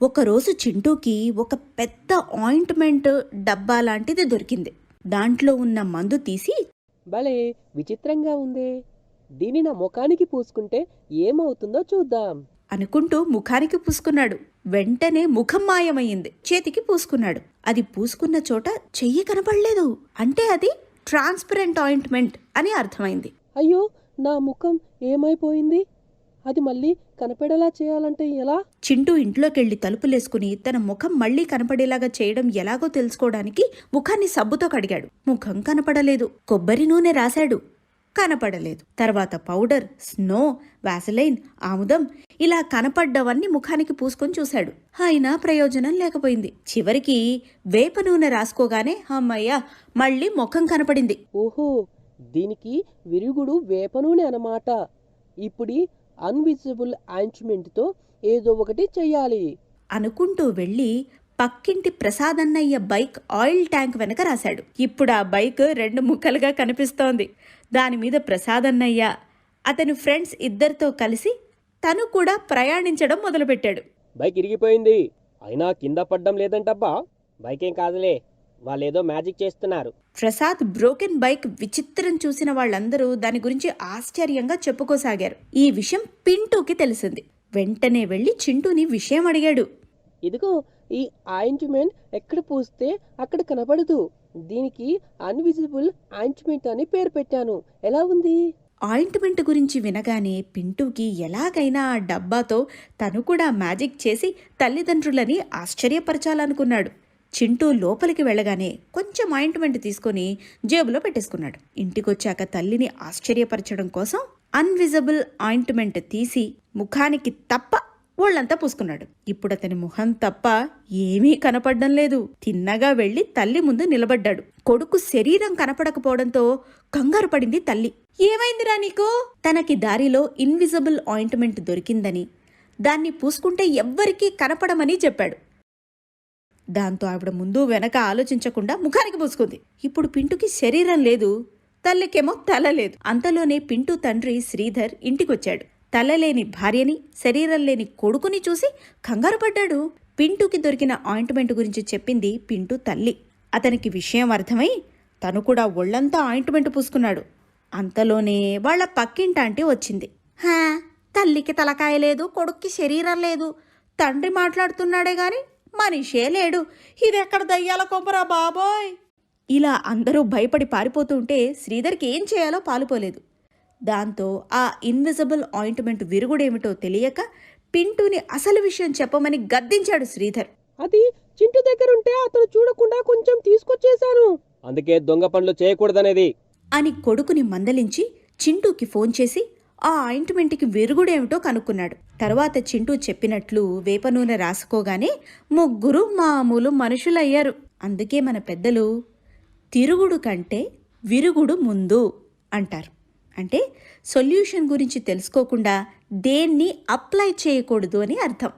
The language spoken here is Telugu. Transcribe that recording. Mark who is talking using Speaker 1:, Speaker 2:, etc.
Speaker 1: ఒకరోజు చింటూకి ఒక పెద్ద ఆయింట్మెంట్ డబ్బా లాంటిది దొరికింది. దాంట్లో ఉన్న మందు తీసి
Speaker 2: భలే విచిత్రంగా ఉందే. దీన్ని నా ముఖానికి పూసుకుంటే ఏమవుతుందో చూద్దాం
Speaker 1: అనుకుంటూ ముఖానికి పూసుకున్నాడు. వెంటనే ముఖం మాయమయ్యింది. చేతికి పూసుకున్నాడు. అది పూసుకున్న చోట చెయ్యి కనపడలేదు. అంటే అది ట్రాన్స్పరెంట్ ఆయింట్మెంట్ అని అర్థమైంది.
Speaker 2: అయ్యో, నా ముఖం ఏమైపోయింది? అది మళ్ళీ కనపడేలా చేయాలంటే ఎలా?
Speaker 1: చింటూ ఇంట్లోకెళ్లి తలుపులేసుకుని తన ముఖం మళ్లీ కనపడేలాగా చేయడం ఎలాగో తెలుసుకోవడానికి ముఖాన్ని సబ్బుతో కడిగాడు. ముఖం కనపడలేదు. కొబ్బరి నూనె రాశాడు, కనపడలేదు. తర్వాత పౌడర్, స్నో, వాసలైన్, ఆముదం ఇలా కనపడ్డవన్నీ ముఖానికి పూసుకొని చూశాడు. అయినా ప్రయోజనం లేకపోయింది. చివరికి వేప నూనె రాసుకోగానే అమ్మయ్యా, మళ్లీ ముఖం కనపడింది.
Speaker 2: ఓహో, దీనికి విరుగుడు వేప నూనె అన్నమాట. ఇప్పుడు అన్విజిబుల్ ఆయింట్మెంట్తో ఏదో ఒకటి చెయ్యాలి
Speaker 1: అనుకుంటూ వెళ్లి పక్కింటి ప్రసాదన్నయ్య బైక్ ఆయిల్ ట్యాంక్ వెనక రాశాడు. ఇప్పుడు ఆ బైక్ 2 ముక్కలుగా కనిపిస్తోంది. దానిమీద ప్రసాదన్నయ్య అతని ఫ్రెండ్స్ ఇద్దరితో కలిసి తను కూడా ప్రయాణించడం మొదలుపెట్టాడు.
Speaker 2: బైక్ ఇరిగిపోయింది, అయినా కింద పడ్డం లేదంటబ్బా. బైక్ ఏం కాదులే, వాళ్ళేదో మ్యాజిక్ చేస్తున్నారు.
Speaker 1: ప్రసాద్ బ్రోకెన్ బైక్ విచిత్రం చూసిన వాళ్ళందరూ దాని గురించి ఆశ్చర్యంగా చెప్పుకోసాగారు. ఈ విషయం పింటూకి తెలిసింది. వెంటనే వెళ్లి చింటూని విషయం అడిగాడు.
Speaker 2: ఇదిగో, ఈ ఆయింట్మెంట్ ఎక్కడ పూస్తే అక్కడ కనపడదు. దీనికి అన్విజిబుల్ ఆయింట్మెంట్ అని పేరు పెట్టాను. ఎలా ఉంది?
Speaker 1: ఆయింట్మెంట్ గురించి వినగానే పింటూకి ఎలాగైనా ఆ డబ్బాతో తను కూడా మ్యాజిక్ చేసి తల్లిదండ్రులని ఆశ్చర్యపరచాలనుకున్నాడు. చింటూ లోపలికి వెళ్ళగానే కొంచెం ఆయింట్మెంట్ తీసుకుని జేబులో పెట్టేసుకున్నాడు. ఇంటికొచ్చాక తల్లిని ఆశ్చర్యపరచడం కోసం అన్విజిబుల్ ఆయింట్మెంట్ తీసి ముఖానికి తప్ప ఒళ్ళంతా పూసుకున్నాడు. ఇప్పుడు అతని ముఖం తప్ప ఏమీ కనపడడం లేదు. తిన్నగా వెళ్లి తల్లి ముందు నిలబడ్డాడు. కొడుకు శరీరం కనపడకపోవడంతో కంగారు పడింది తల్లి. ఏమైందిరా నీకు? తనకి దారిలో ఇన్విజిబుల్ ఆయింట్మెంట్ దొరికిందని, దాన్ని పూసుకుంటే ఎవ్వరికీ కనపడమని చెప్పాడు. దాంతో ఆవిడ ముందు వెనక ఆలోచించకుండా ముఖానికి పూసుకుంది. ఇప్పుడు పింటూకి శరీరం లేదు, తల్లికేమో తల లేదు. అంతలోనే పింటూ తండ్రి శ్రీధర్ ఇంటికొచ్చాడు. తలలేని భార్యని, శరీరం లేని కొడుకుని చూసి కంగారు పడ్డాడు. పింటూకి దొరికిన ఆయింట్మెంట్ గురించి చెప్పింది పింటూ తల్లి. అతనికి విషయం అర్థమై తను కూడా ఒళ్లంతా ఆయింట్మెంట్ పూసుకున్నాడు. అంతలోనే వాళ్ల పక్కింటాంటి వచ్చింది. హా, తల్లికి తలకాయ లేదు, కొడుక్కి శరీరం లేదు, తండ్రి మాట్లాడుతున్నాడే గాని మనిషే లేడు, ఇదెక్కడ దయ్యాల కొంపరా బాబోయ్. ఇలా అందరూ భయపడి పారిపోతుంటే శ్రీధర్కి ఏం చేయాలో పాలుపోలేదు. దాంతో ఆ ఇన్విజిబుల్ ఆయింట్మెంట్ విరుగుడేమిటో తెలియక పింటూని అసలు విషయం చెప్పమని గద్దించాడు శ్రీధర్.
Speaker 2: అది చింటూ దగ్గరుంటే అతను చూడకుండా కొంచెం తీసుకొచ్చేశాను, అందుకే దొంగ పనులు చేయకూడదనేది
Speaker 1: అని కొడుకుని మందలించి చింటూకి ఫోన్ చేసి ఆ ఆయింట్మెంట్కి విరుగుడేమిటో కనుక్కున్నాడు. తర్వాత చింటూ చెప్పినట్లు వేప నూనె రాసుకోగానే ముగ్గురు మామూలు మనుషులయ్యారు. అందుకే మన పెద్దలు తిరుగుడు కంటే విరుగుడు ముందు అంటారు. అంటే సొల్యూషన్ గురించి తెలుసుకోకుండా దేన్ని అప్లై చేయకూడదు అని అర్థం.